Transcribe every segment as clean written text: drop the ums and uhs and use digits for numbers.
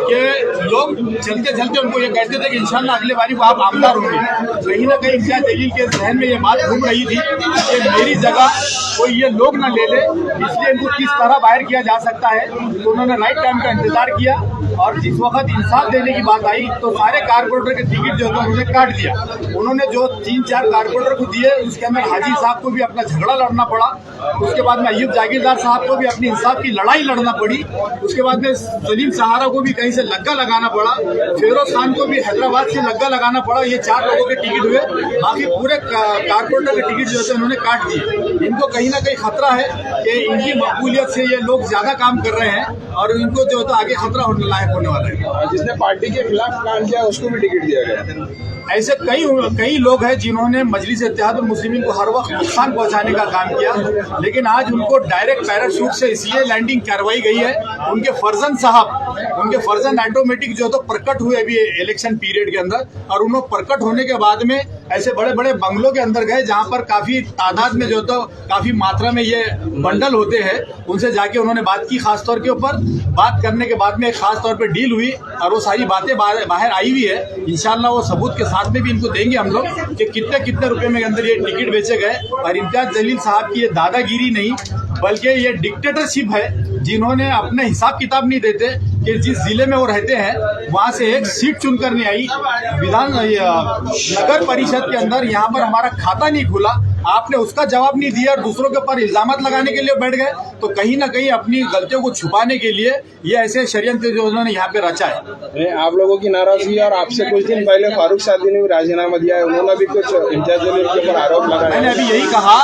कि लोग चलते चलते उनको ये कहते थे कि इंशाल्लाह अगले बारी को आप आमदार होंगे। कहीं ना कहीं इम्तियाज जलील के जहन में ये बात घूम रही थी कि मेरी जगह कोई ये लोग न ले ले, इसलिए इनको किस तरह बाहर किया जा सकता है। तो उन्होंने राइट टाइम का इंतजार किया और जिस वक्त इंसाफ देने की बात आई तो सारे कारपोरेटर के टिकट जो है उन्होंने काट दिया। उन्होंने जो 3-4 कारपोरेटर को दिए उसके अंदर हाजी साहब को भी अपना झगड़ा लड़ना पड़ा, उसके बाद में अय्यूब जागीरदार साहब को भी अपनी इंसाफ की लड़ाई लड़ना पड़ी, उसके बाद में सलीम सहारा को भी कहीं से लग्गा लगाना पड़ा, फिरोज खान को भी हैदराबाद से लग्गा लगाना पड़ा। ये 4 लोगों के टिकट हुए, बाकी पूरे कारपोरेटर के टिकट जो है उन्होंने काट दिए। इनको कहीं ना कहीं खतरा है कि इनकी मकबूलियत से ये लोग ज्यादा काम कर रहे हैं और इनको जो है आगे खतरा होने लायक होने वाला है। जिसने पार्टी के खिलाफ काम किया उसको भी टिकट दिया गया। ऐसे कई लोग हैं जिन्होंने मजलिस इत्तेहादुल मुस्लिमीन को हर वक्त नुकसान पहुंचाने का काम किया, लेकिन आज उनको डायरेक्ट पैराशूट से इसलिए लैंडिंग करवाई गई है। उनके फर्जन ऑटोमेटिक जो तो प्रकट हुए अभी इलेक्शन पीरियड के अंदर, और उन्होंने प्रकट होने के बाद में ऐसे बड़े बड़े बंगलों के अंदर गए जहां पर काफी तादाद में जो तो काफी मात्रा में ये बंडल होते हैं। उनसे जाके उन्होंने बात की, खासतौर के ऊपर बात करने के बाद में खास तौर पे डील हुई और वो सारी बातें बाहर आई हुई है। इंशाल्लाह वो सबूत के साथ में भी इनको देंगे हम लोग कि कितने रुपए में के अंदर ये टिकट बेचे गए। और इम्तियाज जलील साहब की ये दादागिरी नहीं बल्कि ये डिक्टेटरशिप है, जिन्होंने अपने हिसाब किताब नहीं देते कि जिस जिले में वो रहते हैं वहां से एक सीट चुनकर नहीं आई। नगर परिषद के अंदर यहाँ पर हमारा खाता नहीं खुला, आपने उसका जवाब नहीं दिया और दूसरों के ऊपर इल्जामात लगाने के लिए बैठ गए। तो कहीं ना कहीं अपनी गलतियों को छुपाने के लिए ये ऐसे षड्यंत्र जो उन्होंने यहाँ पे रचा है। आप लोगों की नाराजगी और आपसे कुछ दिन पहले फारूक सादी ने भी राजीनामा दिया है, उन्होंने भी कुछ इम्तियाज जलील के ऊपर आरोप लगाया। मैंने अभी यही कहा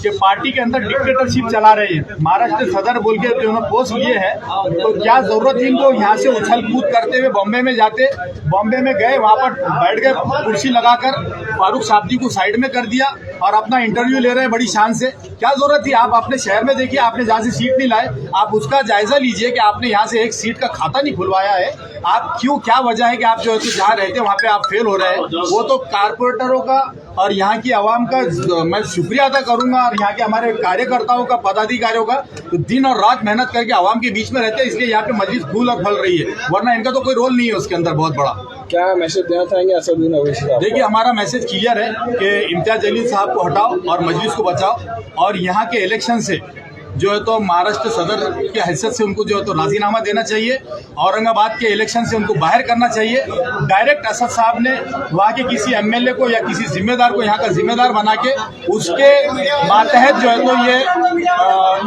कि पार्टी के अंदर डिक्टेटरशिप चला रही है। महाराष्ट्र सदर बोल के उन्होंने पोस्ट लिए है, तो क्या जरूरत थी इनको यहाँ से उछल कूद करते हुए बॉम्बे में जाते। बॉम्बे में गए, वहाँ पर बैठ गए कुर्सी लगाकर, फारूक सादी को साइड में कर दिया और अपना इंटरव्यू ले रहे हैं बड़ी शान से। क्या जरूरत थी? आप अपने शहर में देखिए, आपने जहाँ से सीट नहीं लाए, आप उसका जायजा लीजिए कि आपने यहाँ से एक सीट का खाता नहीं खुलवाया है। आप क्यों, क्या वजह है कि आप जो है जहाँ रहते हैं वहाँ पे आप फेल हो रहे हैं। वो तो कारपोरेटरों का और यहाँ की आवाम का मैं शुक्रिया अदा करूंगा, और यहाँ के हमारे कार्यकर्ताओं का, पदाधिकारियों का, तो दिन और रात मेहनत करके आवाम के बीच में रहते हैं, इसलिए यहाँ पे मजलिस फूल और फल रही है, वरना इनका तो कोई रोल नहीं है उसके अंदर बहुत बड़ा। क्या मैसेज देना चाहेंगे असदुद्दीन ओवैसी साहब? देखिए, हमारा मैसेज क्लियर है कि इम्तियाज जलील साहब को हटाओ और मजलिस को बचाओ, और यहाँ के इलेक्शन से जो है तो महाराष्ट्र सदर की हैसियत से उनको जो है तो राजीनामा देना चाहिए। औरंगाबाद के इलेक्शन से उनको बाहर करना चाहिए। डायरेक्ट असद साहब ने वहाँ के किसी एमएलए को या किसी जिम्मेदार को यहाँ का जिम्मेदार बना के उसके मातहत जो है तो ये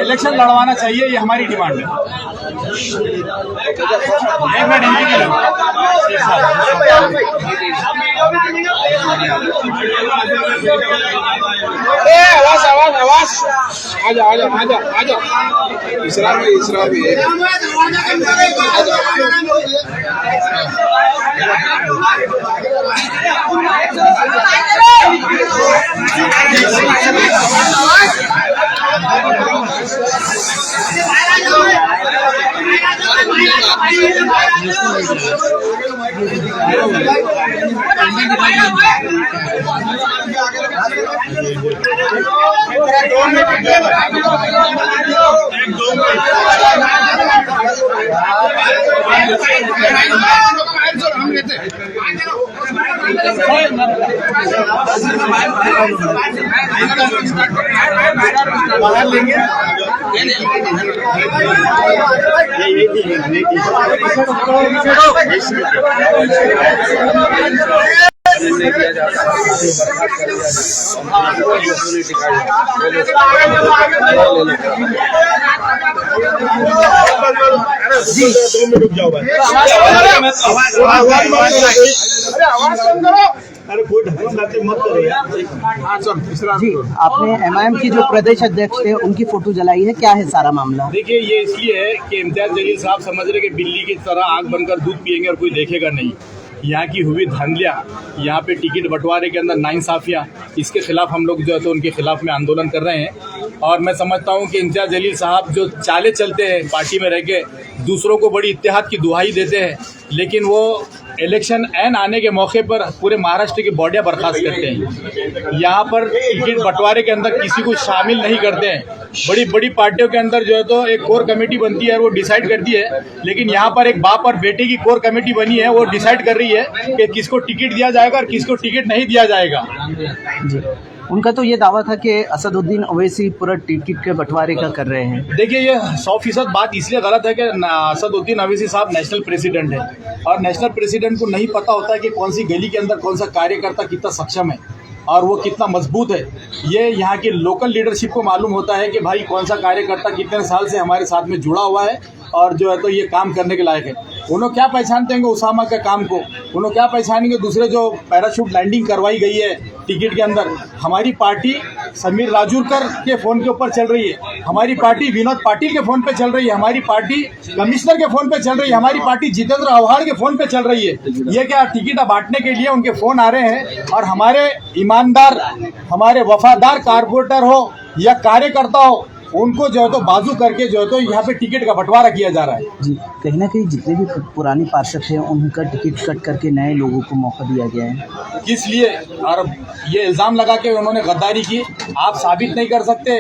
इलेक्शन लड़वाना चाहिए। ये हमारी डिमांड है। एक मिनट आवाज आजा इसरा भी बाहर लेंगे। जी, आपने एमआईएम की जो प्रदेश अध्यक्ष थे उनकी फोटो जलाई है, क्या है सारा मामला? देखिए, ये इसलिए है कि इम्तियाज जलील साहब समझ रहे कि बिल्ली की तरह आंख बनकर दूध पिएंगे और कोई देखेगा नहीं। यहाँ की हुई धांधलियाँ, यहाँ पे टिकट बंटवारे के अंदर नाइंसाफियाँ, इसके खिलाफ हम लोग जो है तो उनके खिलाफ में आंदोलन कर रहे हैं। और मैं समझता हूँ कि इम्तियाज जलील साहब जो चाले चलते हैं पार्टी में रह के, दूसरों को बड़ी इत्तेहाद की दुहाई देते हैं, लेकिन वो इलेक्शन एन आने के मौके पर पूरे महाराष्ट्र की बॉडियां बर्खास्त करते हैं। यहाँ पर टिकट बंटवारे के अंदर किसी को शामिल नहीं करते हैं। बड़ी बड़ी पार्टियों के अंदर जो है तो एक कोर कमेटी बनती है, वो डिसाइड करती है, लेकिन यहाँ पर एक बाप और बेटे की कोर कमेटी बनी है, वो डिसाइड कर रही है कि किसको टिकट दिया जाएगा और किसको टिकट नहीं दिया जाएगा। जी, उनका तो ये दावा था कि असदुद्दीन ओवैसी पूरा टिकट के बंटवारे का कर रहे हैं। देखिए, ये 100% बात इसलिए गलत है कि असदुद्दीन ओवैसी साहब नेशनल प्रेसिडेंट है और नेशनल प्रेसिडेंट को नहीं पता होता है कि कौन सी गली के अंदर कौन सा कार्यकर्ता कितना सक्षम है और वो कितना मजबूत है। ये यहाँ की लोकल लीडरशिप को मालूम होता है कि भाई कौन सा कार्यकर्ता कितने साल से हमारे साथ में जुड़ा हुआ है और जो है तो ये काम करने के लायक है। उन्होंने क्या पहचानते हैं उसामा के काम को, उन्होंने क्या पहचानेंगे दूसरे जो पैराशूट लैंडिंग करवाई गई है टिकट के अंदर। हमारी पार्टी समीर राजूरकर के फ़ोन के ऊपर चल रही है, हमारी पार्टी विनोद पाटिल के फ़ोन पे चल रही है, हमारी पार्टी कमिश्नर के फ़ोन पे चल रही है, हमारी पार्टी जितेंद्र आव्हाड के फ़ोन पे चल रही है। ये क्या टिकट बांटने के लिए उनके फ़ोन आ रहे हैं और हमारे ईमानदार, हमारे वफादार कारपोरेटर हो या कार्यकर्ता हो, उनको जो है तो बाजू करके जो है तो यहाँ पे टिकट का बंटवारा किया जा रहा है। जी, कहीं ना कहीं जितने भी पुरानी पार्षद थे उनका टिकट कट करके नए लोगों को मौका दिया गया है। किस लिए? और ये इल्ज़ाम लगा के उन्होंने गद्दारी की, आप साबित नहीं कर सकते।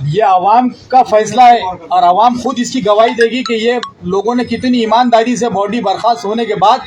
ये आवाम का फैसला है और आवाम खुद इसकी गवाही देगी कि ये लोगों ने कितनी ईमानदारी से बॉडी बर्खास्त होने के बाद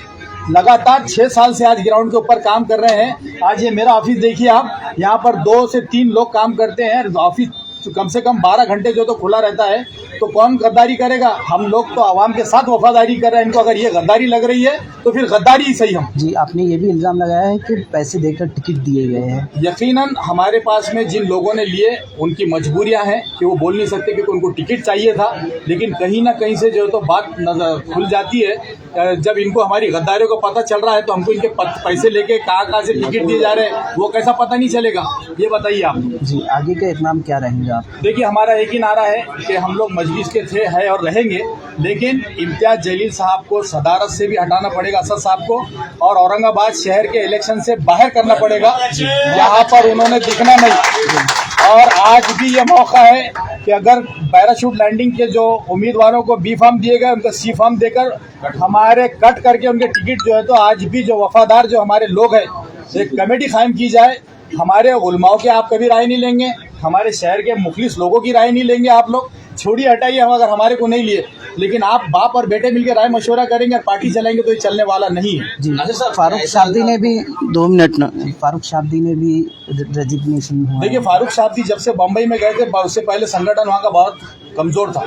लगातार 6 साल से आज ग्राउंड के ऊपर काम कर रहे हैं। आज ये मेरा ऑफिस देखिए आप, यहाँ पर 2 से 3 लोग काम करते हैं। ऑफिस कम से कम 12 घंटे जो तो खुला रहता है, तो कौन गद्दारी करेगा? हम लोग तो आवाम के साथ वफादारी कर रहे हैं। इनको अगर ये गद्दारी लग रही है तो फिर गद्दारी ही सही। हम जी, आपने ये भी इल्ज़ाम लगाया है कि पैसे देकर टिकट दिए गए हैं। यकीनन हमारे पास में जिन लोगों ने लिए उनकी मजबूरियां हैं कि वो बोल नहीं सकते कि उनको टिकट चाहिए था, लेकिन कहीं ना कहीं से जो तो बात नजर खुल जाती है। जब इनको हमारी गद्दारियों को पता चल रहा है तो हमको इनके पैसे लेके कहाँ से टिकट दिए जा रहे हैं वो कैसा पता नहीं चलेगा? ये बताइए आप। जी, आगे का इकदाम क्या रहेंगे आप? देखिए, हमारा एक ही नारा है कि हम लोग मजलिस के थे, है और रहेंगे, लेकिन इम्तियाज जलील साहब को सदारत से भी हटाना पड़ेगा, असद साहब को, और औरंगाबाद शहर के इलेक्शन से बाहर करना पड़ेगा। यहाँ पर उन्होंने दिखना नहीं। और आज भी ये मौका है कि अगर पैराशूट लैंडिंग के जो उम्मीदवारों को बी फॉर्म दिए गए उनको सी फॉर्म देकर हमारे कट करके उनके टिकट जो है तो आज भी जो वफादार जो हमारे लोग हैं, एक कमेटी कायम की जाए। हमारे उलमाओं के आप कभी राय नहीं लेंगे, हमारे शहर के मुखलिस लोगों की राय नहीं लेंगे आप लोग, छोड़िए हटाइए, हम अगर हमारे को नहीं लिए, लेकिन आप बाप और बेटे मिलकर राय मशवरा करेंगे और पार्टी चलाएंगे तो ये चलने वाला नहीं है। जी, फारूक शाब्दी ने भी 2 मिनट ना, फारूक शाब्दी ने भी रेजिग्नेशन हुआ। देखिए, फारूक शाब्दी जब से बम्बई में गए थे उससे पहले संगठन वहाँ का बहुत कमज़ोर था,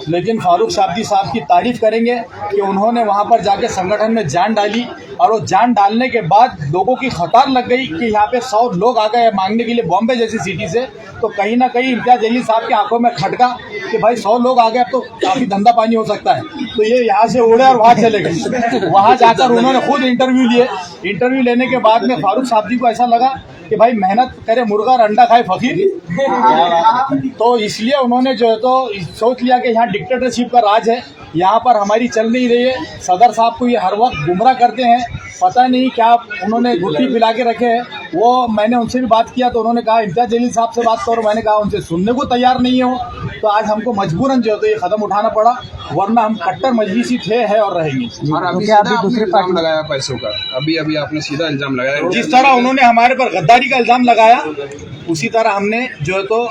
लेकिन फारूक शाब्दी साहब की तारीफ करेंगे कि उन्होंने वहाँ पर जाके संगठन में जान डाली और वो जान डालने के बाद लोगों की कतार लग गई कि यहाँ पे 100 लोग आ गए मांगने के लिए बॉम्बे जैसी सिटी से। तो कहीं ना कहीं इम्तियाज जलील साहब की आंखों में खटका कि भाई 100 लोग आ गए, अब तो काफ़ी धंधा पानी हो सकता है। तो ये यहाँ से उड़े और वहाँ चले गए। वहाँ जाकर उन्होंने खुद इंटरव्यू लिए। इंटरव्यू लेने के बाद में फारूक शाब्दी को ऐसा लगा कि भाई मेहनत करे मुर्गा और अंडा खाए फकीर। तो इसलिए उन्होंने जो है तो सोच लिया कि यहाँ डिक्टेटरशिप का राज है, यहाँ पर हमारी चल नहीं रही है। सदर साहब को ये हर वक्त गुमराह करते हैं, पता नहीं क्या उन्होंने गुट्टी पिला के रखे हैं। वो मैंने उनसे भी बात किया तो उन्होंने कहा इम्तियाज जलील साहब से बात करो, मैंने कहा उनसे सुनने को तैयार नहीं हो। तो आज हमको मजबूरन जो है तो ये कदम उठाना पड़ा, वरना हम कट्टर मजलिसी थे, है और रहेंगे। और अभी सीधा दूसरे इल्जाम लगाया पैसों का, अभी आपने सीधा इल्जाम लगाया। जिस तरह उन्होंने हमारे पर गद्दारी का इल्जाम लगाया, उसी तरह हमने जो है तो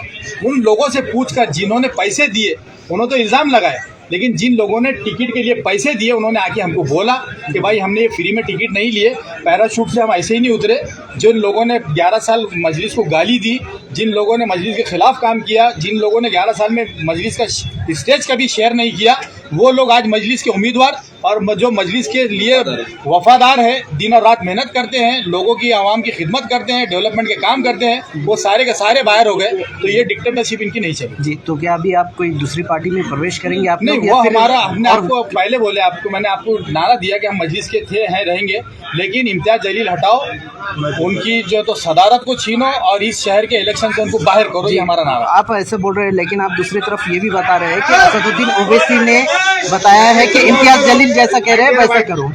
उन लोगों से पूछकर जिन्होंने पैसे दिए उन्होंने तो इल्जाम लगाया, लेकिन जिन लोगों ने टिकट के लिए पैसे दिए उन्होंने आके हमको बोला कि भाई हमने ये फ्री में टिकट नहीं लिए, पैराशूट से हम ऐसे ही नहीं उतरे। जिन लोगों ने 11 साल मजलिस को गाली दी, जिन लोगों ने मजलिस के खिलाफ काम किया, जिन लोगों ने 11 साल में मजलिस का स्टेज कभी शेयर नहीं किया, वो लोग आज मजलिस के उम्मीदवार और जो मजलिस के लिए वफादार है, दिन और रात मेहनत करते हैं, लोगों की आवाम की खिदमत करते हैं, डेवलपमेंट के काम करते हैं, वो सारे के सारे बाहर हो गए। तो ये डिक्टेटरशिप इनकी नहीं चली। जी, तो क्या अभी आप कोई दूसरी पार्टी में प्रवेश करेंगे? आप नहीं, वो हमारा, हमने आपको पहले बोले, मैंने आपको नारा दिया कि हम मजलिस के थे, हैं, रहेंगे, लेकिन इम्तियाज जलील हटाओ, उनकी जो तो सदारत को छीनो और इस शहर के इलेक्शन से उनको बाहर करो, ये हमारा नारा। आप ऐसे बोल रहे हैं, लेकिन आप दूसरी तरफ ये भी बता रहे हैं कि असदुद्दीन ओवैसी ने बताया है कि इम्तियाज जलील जैसा कह रहे हैं वैसा करो।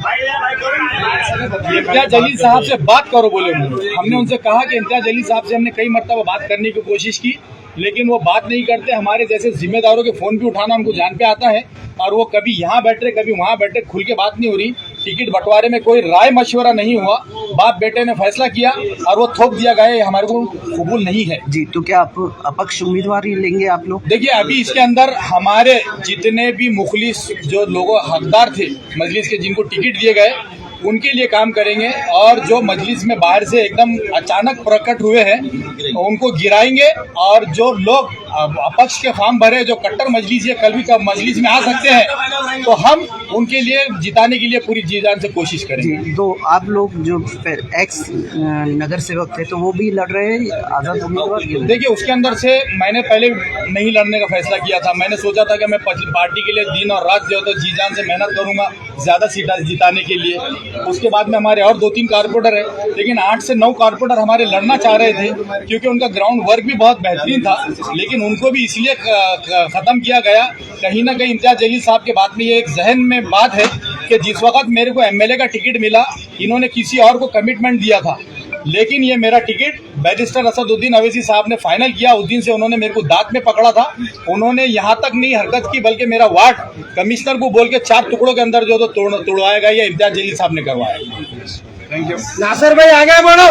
इम्तियाज जलील साहब से बात करो बोले। हमने उनसे कहा कि इम्तियाज जलील साहब से हमने कई मरतबा बात करने की कोशिश की, लेकिन वो बात नहीं करते। हमारे जैसे जिम्मेदारों के फ़ोन भी उठाना उनको जान पे आता है और वो कभी यहाँ बैठ रहे कभी वहाँ बैठ रहे, खुल के बात नहीं हो रही। टिकट बंटवारे में कोई राय मशवरा नहीं हुआ, बाप बेटे ने फैसला किया और वो थोप दिया गया, ये हमारे को कबूल नहीं है। जी, तो क्या आप अपक्ष उम्मीदवार ही लेंगे आप लोग? देखिए, अभी इसके अंदर हमारे जितने भी मुखलिस जो लोगों हकदार थे मजलिस के, जिनको टिकट दिए गए, उनके लिए काम करेंगे, और जो मजलिस में बाहर से एकदम अचानक प्रकट हुए हैं उनको गिराएंगे, और जो लोग अपक्ष के फॉर्म भरे, जो कट्टर मजलिस या कल भी का मजलिस में आ सकते हैं, तो हम उनके लिए जिताने के लिए पूरी जी जान से कोशिश करेंगे। जी, तो आप लोग जो एक्स नगर सेवक थे तो वो भी लड़ रहे हैं आजाद उम्मीदवार? देखिए, उसके अंदर से मैंने पहले नहीं लड़ने का फैसला किया था। मैंने सोचा था कि मैं पार्टी के लिए दिन और रात जो तो जी जान से मेहनत करूंगा ज्यादा सीट जिताने के लिए। उसके बाद में हमारे और 2-3 कारपोरेटर है, लेकिन 8 से 9 कारपोरेटर हमारे लड़ना चाह रहे थे क्योंकि उनका ग्राउंड वर्क भी बहुत बेहतरीन था, लेकिन उनको भी इसलिए खत्म किया गया। कहीं ना कहीं इम्तियाज जलील साहब के बात में ये एक जहन में बात है कि जिस वक्त मेरे को एमएलए का टिकट मिला, इन्होंने किसी और को कमिटमेंट दिया था, लेकिन ये मेरा टिकट बैरिस्टर असदुद्दीन अवैसी साहब ने फाइनल किया। उस दिन से उन्होंने मेरे को दांत में पकड़ा था। उन्होंने यहाँ तक नहीं हरकत की, बल्कि मेरा वार्ड कमिश्नर को बोल के 4 टुकड़ों के अंदर जो तोड़वाया गया, ये इम्तियाज जलील साहब ने करवाया। Thank you. नासिर भाई आगे बढ़ो।